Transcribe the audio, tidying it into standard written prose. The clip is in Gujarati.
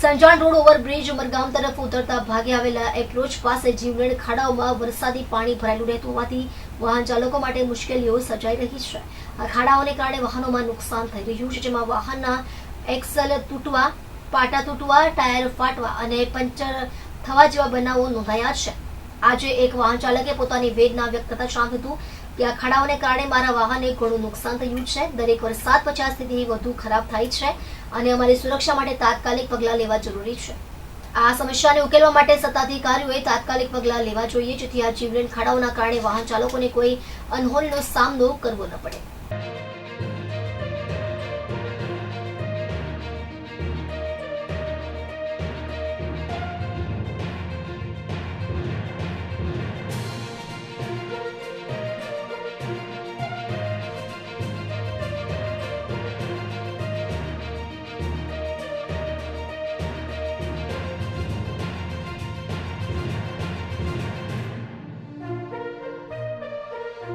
સંજાણ રોડ ઓવરબ્રિજ ઉમરગામ તરફ ઉતરતા ભાગે આવેલા એપ્રોચ પાસે જીવલેણ ખાડાઓમાં વરસાદી પાણી ભરાયેલું રહેતું હોવાથી વાહન ચાલકો માટે મુશ્કેલીઓ સર્જાઈ રહી છે. આ ખાડાઓને કારણે વાહનોમાં નુકસાન થઈ રહ્યું છે, જેમાં વાહનના એક્સલ તૂટવા, પાટા તૂટવા, ટાયર ફાટવા અને પંચર થવા જેવા બનાવો નોંધાયા છે. આજે એક વાહન ચાલકે પોતાની વેદના વ્યક્ત કરતા જણાવ્યું હતું કે આ ખાડાઓને કારણે મારા વાહનને ઘણું નુકસાન થયું છે. દરેક વરસાદ પછી આ સ્થિતિ વધુ ખરાબ થાય છે અને અમારી સુરક્ષા માટે તાત્કાલિક પગલાં લેવા જરૂરી છે. આ સમસ્યાને ઉકેલવા માટે સત્તાધિકારીઓએ તાત્કાલિક પગલાં લેવા જોઈએ, જેથી આ જીવલેણ ખાડાઓના કારણે વાહન ચાલકોને કોઈ અનહોનીનો સામનો કરવો ન પડે.